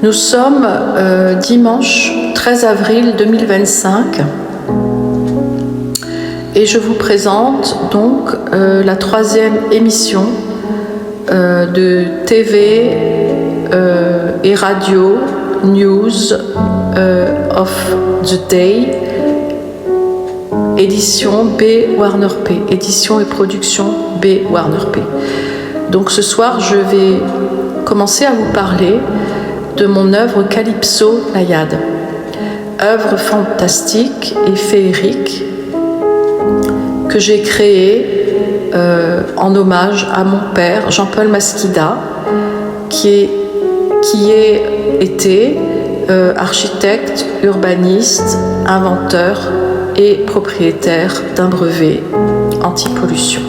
Nous sommes dimanche 13 avril 2025 et je vous présente donc la troisième émission de TV et radio News of the Day, édition B Warner P, édition et production B Warner P. Donc ce soir, je vais commencer à vous parler de mon œuvre Calypso Naïade, œuvre fantastique et féerique que j'ai créée en hommage à mon père Jean-Paul Masquida, qui était architecte, urbaniste, inventeur et propriétaire d'un brevet anti-pollution.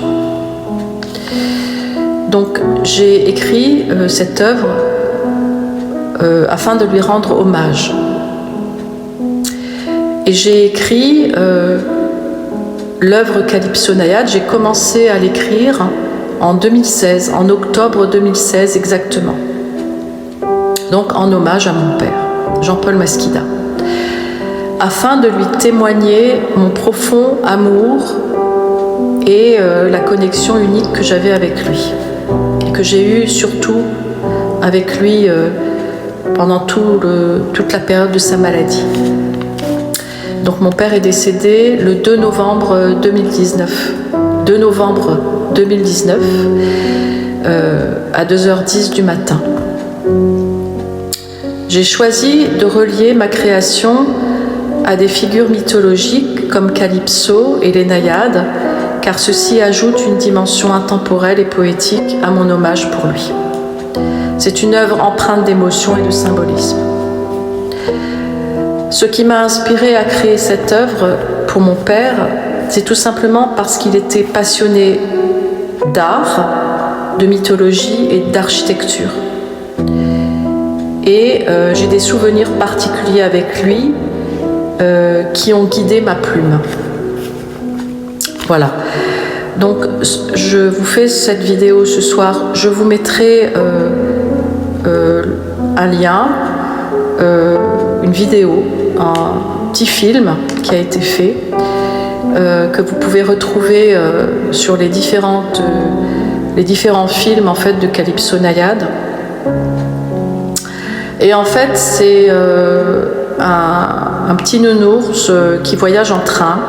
Donc j'ai écrit cette œuvre afin de lui rendre hommage. Et j'ai écrit l'œuvre Calypso Naïade, j'ai commencé à l'écrire en 2016, en octobre 2016 exactement. Donc en hommage à mon père, Jean-Paul Masquida, afin de lui témoigner mon profond amour et la connexion unique que j'avais avec lui, et que j'ai eue surtout avec lui pendant toute la période de sa maladie. Donc mon père est décédé le 2 novembre 2019. 2 novembre 2019 à 2h10 du matin. J'ai choisi de relier ma création à des figures mythologiques comme Calypso et les Naïades, car ceci ajoute une dimension intemporelle et poétique à mon hommage pour lui. C'est une œuvre empreinte d'émotion et de symbolisme. Ce qui m'a inspiré à créer cette œuvre pour mon père, c'est tout simplement parce qu'il était passionné d'art, de mythologie et d'architecture. Et j'ai des souvenirs particuliers avec lui qui ont guidé ma plume. Voilà. Donc je vous fais cette vidéo ce soir. Je vous mettrai un lien, une vidéo, un petit film qui a été fait, que vous pouvez retrouver sur les différents films en fait de Calypso Naïade. Et en fait, c'est un petit nounours qui voyage en train.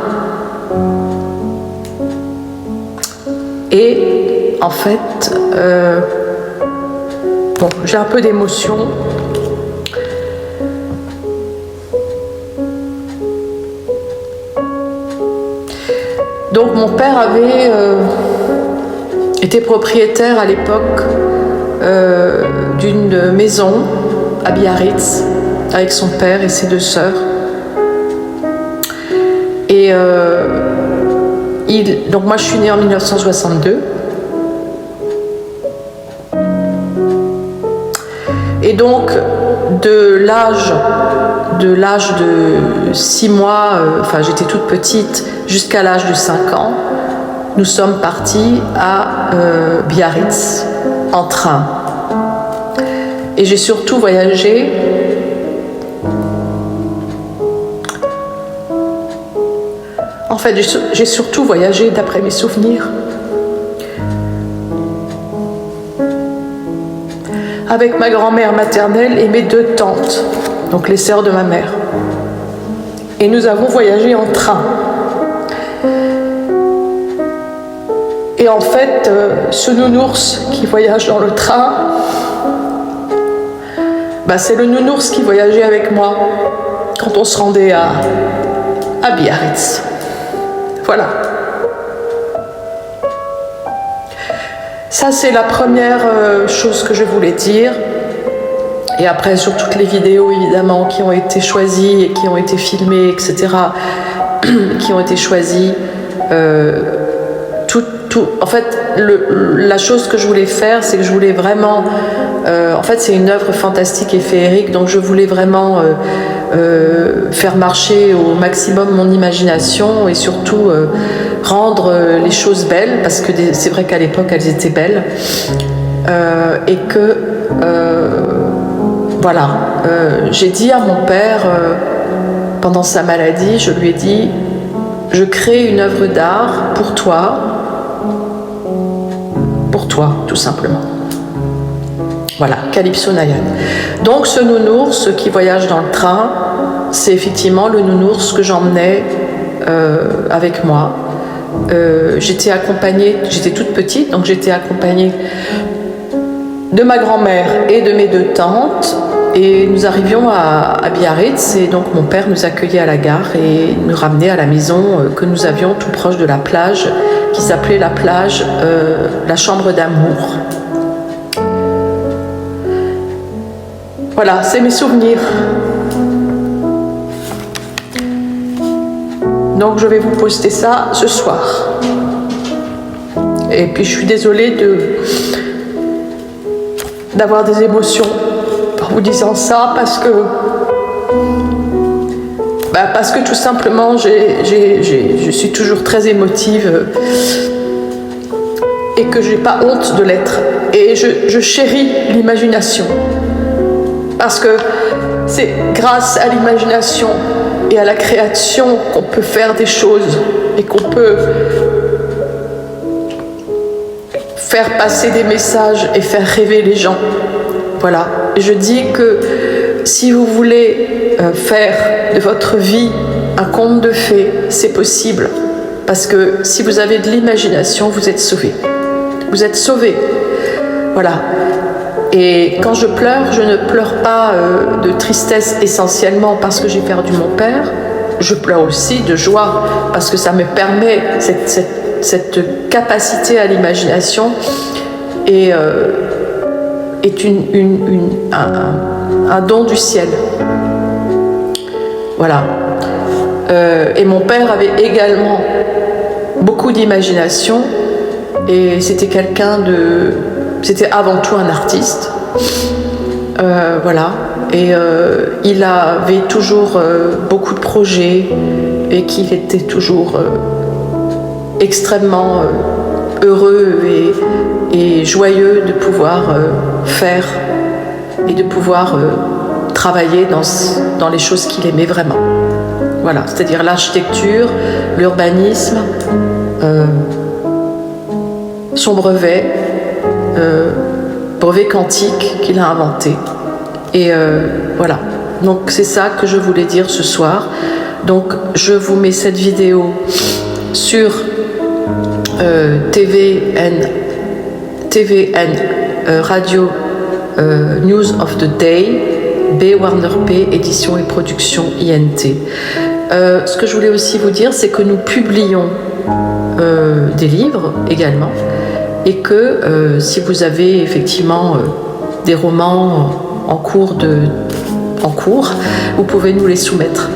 Et en fait, bon, j'ai un peu d'émotion. Donc mon père avait été propriétaire à l'époque d'une maison à Biarritz avec son père et ses deux sœurs. Et donc moi je suis née en 1962. Et donc de l'âge de 6 mois, enfin j'étais toute petite, jusqu'à l'âge de 5 ans, nous sommes partis à Biarritz en train. Et j'ai surtout voyagé en fait, j'ai surtout voyagé d'après mes souvenirs avec ma grand-mère maternelle et mes 2 tantes, donc les sœurs de ma mère. Et nous avons voyagé en train. Et en fait, ce nounours qui voyage dans le train, c'est le nounours qui voyageait avec moi quand on se rendait à Biarritz. Voilà. Ça, c'est la première chose que je voulais dire. Et après, sur toutes les vidéos, évidemment, qui ont été choisies et qui ont été filmées, etc., qui ont été choisies, en fait, la chose que je voulais faire, c'est que je voulais vraiment... en fait, c'est une œuvre fantastique et féerique, donc je voulais vraiment faire marcher au maximum mon imagination et surtout rendre les choses belles, parce que c'est vrai qu'à l'époque, elles étaient belles, et que... voilà, j'ai dit à mon père, pendant sa maladie, je lui ai dit, je crée une œuvre d'art pour toi, tout simplement. Voilà, Calypso Nayade. Donc ce nounours qui voyage dans le train, c'est effectivement le nounours que j'emmenais avec moi. J'étais accompagnée, j'étais toute petite, donc j'étais accompagnée de ma grand-mère et de mes 2 tantes. Et nous arrivions à Biarritz et donc mon père nous accueillait à la gare et nous ramenait à la maison que nous avions tout proche de la plage, qui s'appelait la plage La Chambre d'Amour. Voilà, c'est mes souvenirs. Donc je vais vous poster ça ce soir. Et puis je suis désolée d'avoir des émotions en vous disant ça parce que tout simplement je suis toujours très émotive et que j'ai pas honte de l'être. Et je chéris l'imagination. Parce que c'est grâce à l'imagination et à la création qu'on peut faire des choses et qu'on peut faire passer des messages et faire rêver les gens. Voilà. Et je dis que si vous voulez faire de votre vie un conte de fées, c'est possible. Parce que si vous avez de l'imagination, vous êtes sauvés. Vous êtes sauvés. Voilà. Et quand je pleure, je ne pleure pas de tristesse essentiellement parce que j'ai perdu mon père. Je pleure aussi de joie parce que ça me permet cette capacité à l'imagination est un don du ciel. Voilà. Et mon père avait également beaucoup d'imagination et c'était c'était avant tout un artiste. Voilà. Et il avait toujours beaucoup de projets et qu'il était toujours extrêmement heureux et joyeux de pouvoir faire et de pouvoir travailler dans les choses qu'il aimait vraiment. Voilà, c'est-à-dire l'architecture, l'urbanisme, son brevet quantique qu'il a inventé. Et voilà, donc c'est ça que je voulais dire ce soir. Donc je vous mets cette vidéo sur TVN Radio News of the Day, B Warner P, édition et production INT. Ce que je voulais aussi vous dire, c'est que nous publions des livres également, et que si vous avez effectivement des romans en cours, vous pouvez nous les soumettre.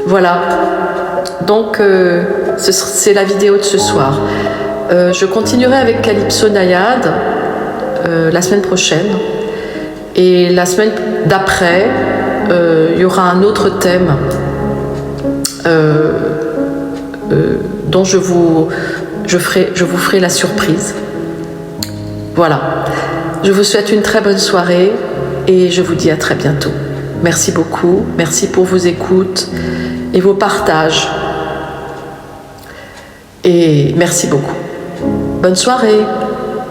Voilà, donc c'est la vidéo de ce soir. Je continuerai avec Calypso Nayade la semaine prochaine, et la semaine d'après il y aura un autre thème dont je vous ferai la surprise. Voilà, je vous souhaite une très bonne soirée et je vous dis à très bientôt. Merci beaucoup, merci pour vos écoutes et vos partages, et merci beaucoup. Bonne soirée,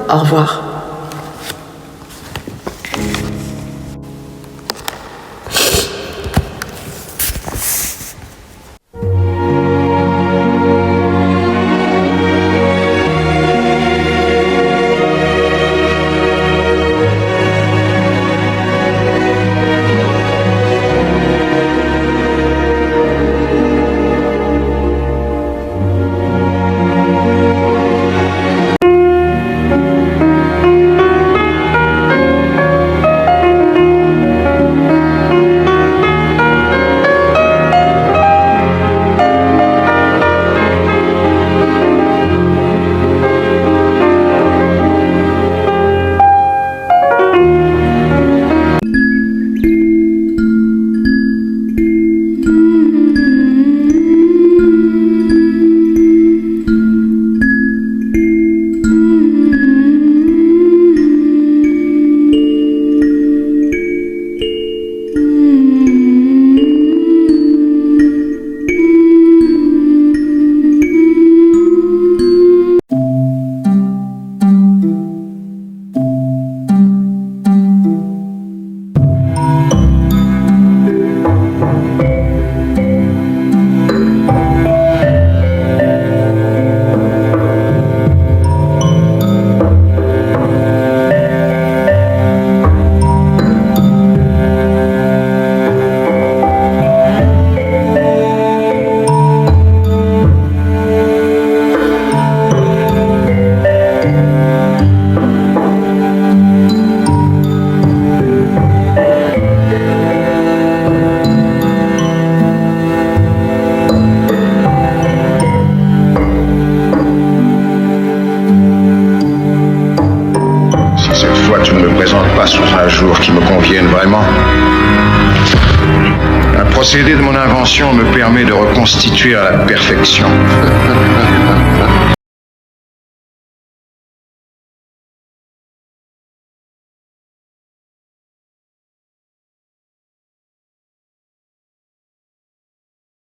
au revoir. tu ne me présentes pas sous un jour qui me convienne vraiment. Un procédé de mon invention me permet de reconstituer à la perfection